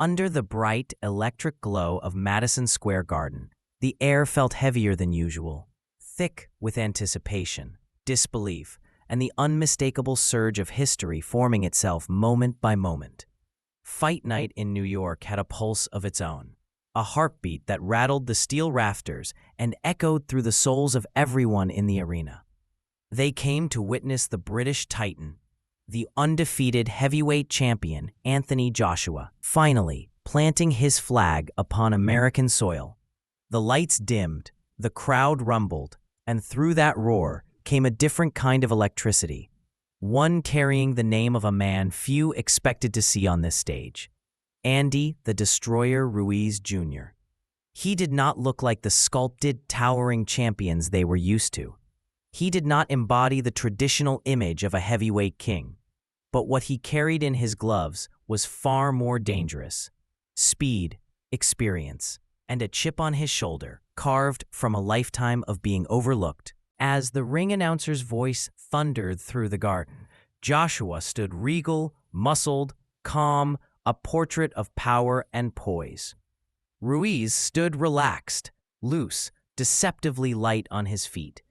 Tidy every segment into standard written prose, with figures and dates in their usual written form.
Under the bright, electric glow of Madison Square Garden, the air felt heavier than usual, thick with anticipation, disbelief, and the unmistakable surge of history forming itself moment by moment. Fight Night in New York had a pulse of its own, a heartbeat that rattled the steel rafters and echoed through the souls of everyone in the arena. They came to witness the British Titan, the undefeated heavyweight champion Anthony Joshua, finally planting his flag upon American soil. The lights dimmed, the crowd rumbled, and through that roar came a different kind of electricity, one carrying the name of a man few expected to see on this stage, Andy the Destroyer Ruiz Jr. He did not look like the sculpted, towering champions they were used to. He did not embody the traditional image of a heavyweight king. But what he carried in his gloves was far more dangerous. Speed, experience, and a chip on his shoulder, carved from a lifetime of being overlooked. As the ring announcer's voice thundered through the garden, Joshua stood regal, muscled, calm, a portrait of power and poise. Ruiz stood relaxed, loose, deceptively light on his feet.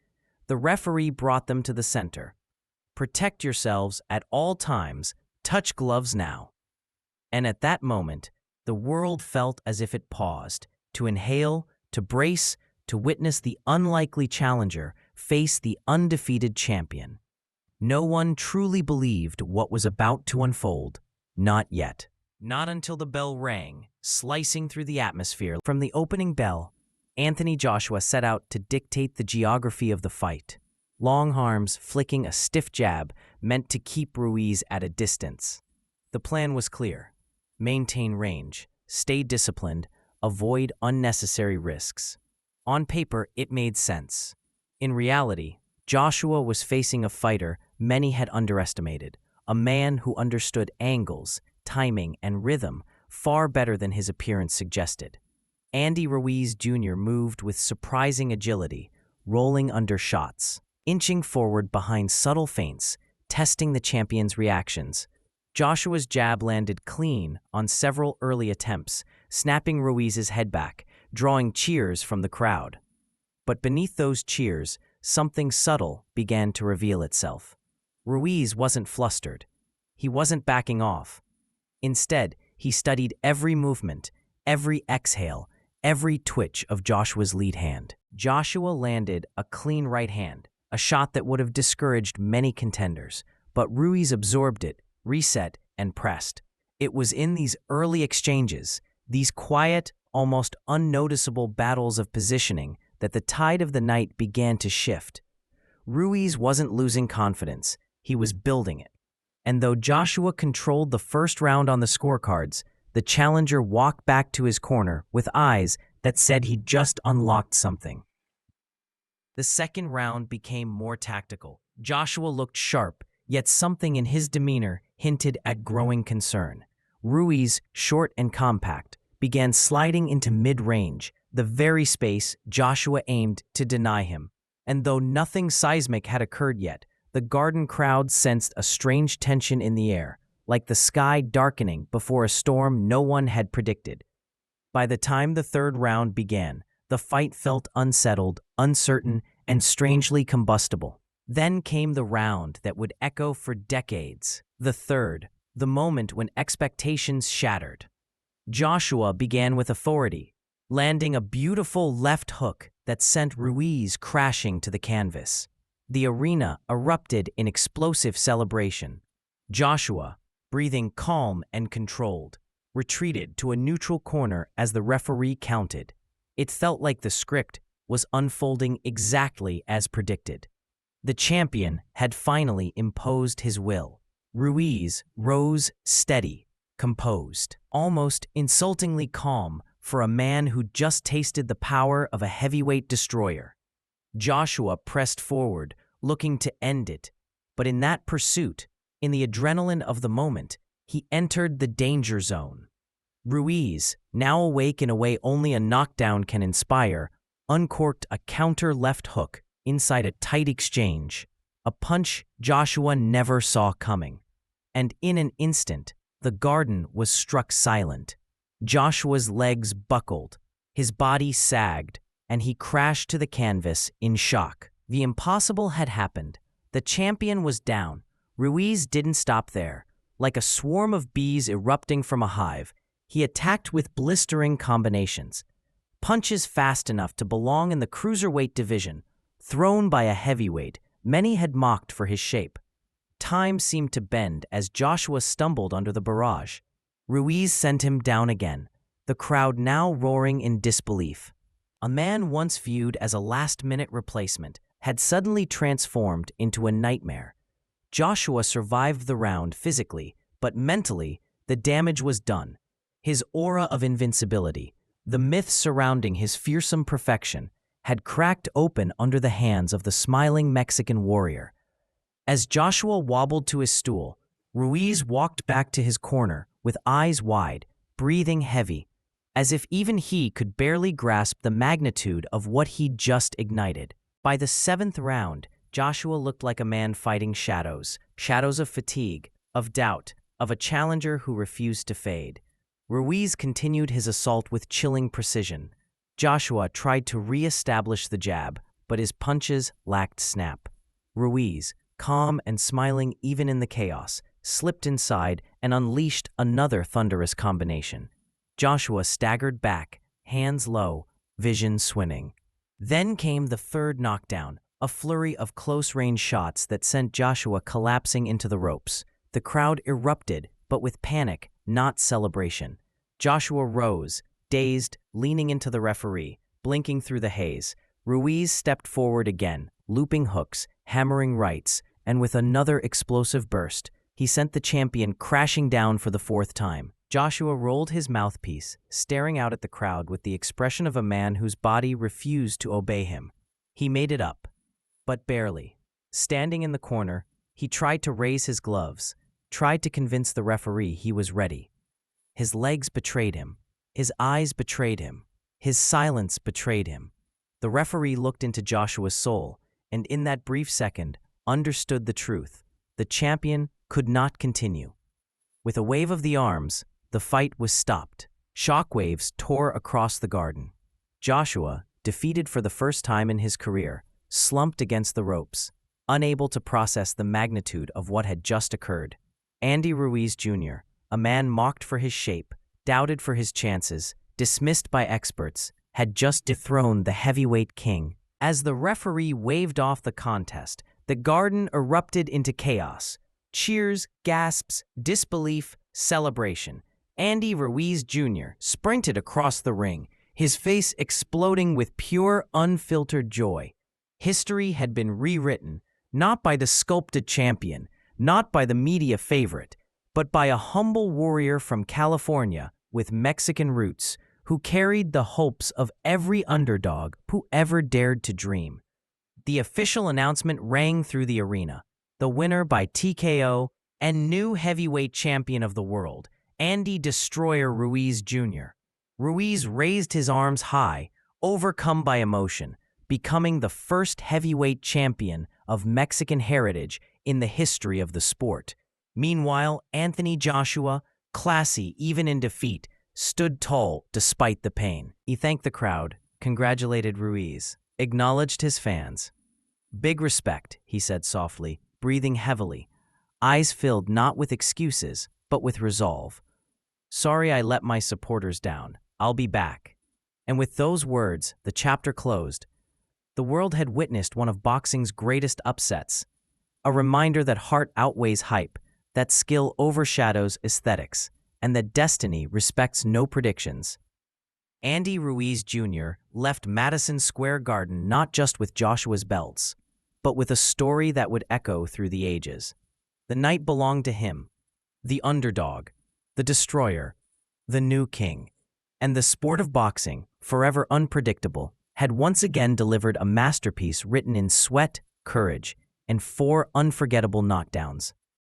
The referee brought them to the center. Protect yourselves at all times, touch gloves now. And at that moment, the world felt as if it paused, to inhale, to brace, to witness the unlikely challenger face the undefeated champion. No one truly believed what was about to unfold, not yet. Not until the bell rang, slicing through the atmosphere. From the opening bell, Anthony Joshua set out to dictate the geography of the fight. Long arms flicking a stiff jab meant to keep Ruiz at a distance. The plan was clear. Maintain range, stay disciplined, avoid unnecessary risks. On paper, it made sense. In reality, Joshua was facing a fighter many had underestimated, a man who understood angles, timing, and rhythm far better than his appearance suggested. Andy Ruiz Jr. moved with surprising agility, rolling under shots, inching forward behind subtle feints, testing the champion's reactions. Joshua's jab landed clean on several early attempts, snapping Ruiz's head back, drawing cheers from the crowd. But beneath those cheers, something subtle began to reveal itself. Ruiz wasn't flustered. He wasn't backing off. Instead, he studied every movement, every exhale, every twitch of Joshua's lead hand. Joshua landed a clean right hand, a shot that would have discouraged many contenders, but Ruiz absorbed it, reset, and pressed. It was in these early exchanges, these quiet, almost unnoticeable battles of positioning, that the tide of the night began to shift. Ruiz wasn't losing confidence, he was building it. And though Joshua controlled the first round on the scorecards, the challenger walked back to his corner with eyes that said he'd just unlocked something. The second round became more tactical. Joshua looked sharp, yet something in his demeanor hinted at growing concern. Ruiz, short and compact, began sliding into mid-range, the very space Joshua aimed to deny him. And though nothing seismic had occurred yet, the garden crowd sensed a strange tension in the air, like the sky darkening before a storm no one had predicted. By the time the third round began, the fight felt unsettled, uncertain, and strangely combustible. Then came the round that would echo for decades. The third, the moment when expectations shattered. Joshua began with authority, landing a beautiful left hook that sent Ruiz crashing to the canvas. The arena erupted in explosive celebration. Joshua, breathing calm and controlled, retreated to a neutral corner as the referee counted. It felt like the script was unfolding exactly as predicted. The champion had finally imposed his will. Ruiz rose steady, composed, almost insultingly calm for a man who just tasted the power of a heavyweight destroyer. Joshua pressed forward, looking to end it, but in that pursuit, in the adrenaline of the moment, he entered the danger zone. Ruiz, now awake in a way only a knockdown can inspire, uncorked a counter left hook inside a tight exchange, a punch Joshua never saw coming. And in an instant, the garden was struck silent. Joshua's legs buckled, his body sagged, and he crashed to the canvas in shock. The impossible had happened. The champion was down. Ruiz didn't stop there. Like a swarm of bees erupting from a hive, he attacked with blistering combinations. Punches fast enough to belong in the cruiserweight division, thrown by a heavyweight many had mocked for his shape. Time seemed to bend as Joshua stumbled under the barrage. Ruiz sent him down again, the crowd now roaring in disbelief. A man once viewed as a last-minute replacement had suddenly transformed into a nightmare. Joshua survived the round physically, but mentally, the damage was done. His aura of invincibility, the myth surrounding his fearsome perfection, had cracked open under the hands of the smiling Mexican warrior. As Joshua wobbled to his stool, Ruiz walked back to his corner with eyes wide, breathing heavy, as if even he could barely grasp the magnitude of what he'd just ignited. By the 7th round, Joshua looked like a man fighting shadows of fatigue, of doubt, of a challenger who refused to fade. Ruiz continued his assault with chilling precision. Joshua tried to re-establish the jab, but his punches lacked snap. Ruiz, calm and smiling even in the chaos, slipped inside and unleashed another thunderous combination. Joshua staggered back, hands low, vision swimming. Then came the 3rd knockdown, a flurry of close-range shots that sent Joshua collapsing into the ropes. The crowd erupted, but with panic, not celebration. Joshua rose, dazed, leaning into the referee, blinking through the haze. Ruiz stepped forward again, looping hooks, hammering rights, and with another explosive burst, he sent the champion crashing down for the 4th time. Joshua rolled his mouthpiece, staring out at the crowd with the expression of a man whose body refused to obey him. He made it up, but barely. Standing in the corner, he tried to raise his gloves, tried to convince the referee he was ready. His legs betrayed him. His eyes betrayed him. His silence betrayed him. The referee looked into Joshua's soul, and in that brief second, understood the truth. The champion could not continue. With a wave of the arms, the fight was stopped. Shockwaves tore across the garden. Joshua, defeated for the first time in his career, slumped against the ropes, unable to process the magnitude of what had just occurred. Andy Ruiz Jr., a man mocked for his shape, doubted for his chances, dismissed by experts, had just dethroned the heavyweight king. As the referee waved off the contest, the garden erupted into chaos. Cheers, gasps, disbelief, celebration. Andy Ruiz Jr. sprinted across the ring, his face exploding with pure, unfiltered joy. History had been rewritten, not by the sculpted champion, not by the media favorite, but by a humble warrior from California with Mexican roots who carried the hopes of every underdog who ever dared to dream. The official announcement rang through the arena. The winner by TKO and new heavyweight champion of the world, Andy "Destroyer" Ruiz Jr. Ruiz raised his arms high, overcome by emotion, becoming the first heavyweight champion of Mexican heritage in the history of the sport. Meanwhile, Anthony Joshua, classy even in defeat, stood tall despite the pain. He thanked the crowd, congratulated Ruiz, acknowledged his fans. "Big respect," he said softly, breathing heavily, eyes filled not with excuses, but with resolve. "Sorry I let my supporters down. I'll be back." And with those words, the chapter closed. The world had witnessed one of boxing's greatest upsets, a reminder that heart outweighs hype, that skill overshadows aesthetics, and that destiny respects no predictions. Andy Ruiz Jr. left Madison Square Garden not just with Joshua's belts, but with a story that would echo through the ages. The night belonged to him, the underdog, the destroyer, the new king, and the sport of boxing, forever unpredictable, had once again delivered a masterpiece written in sweat, courage, and 4 unforgettable knockdowns.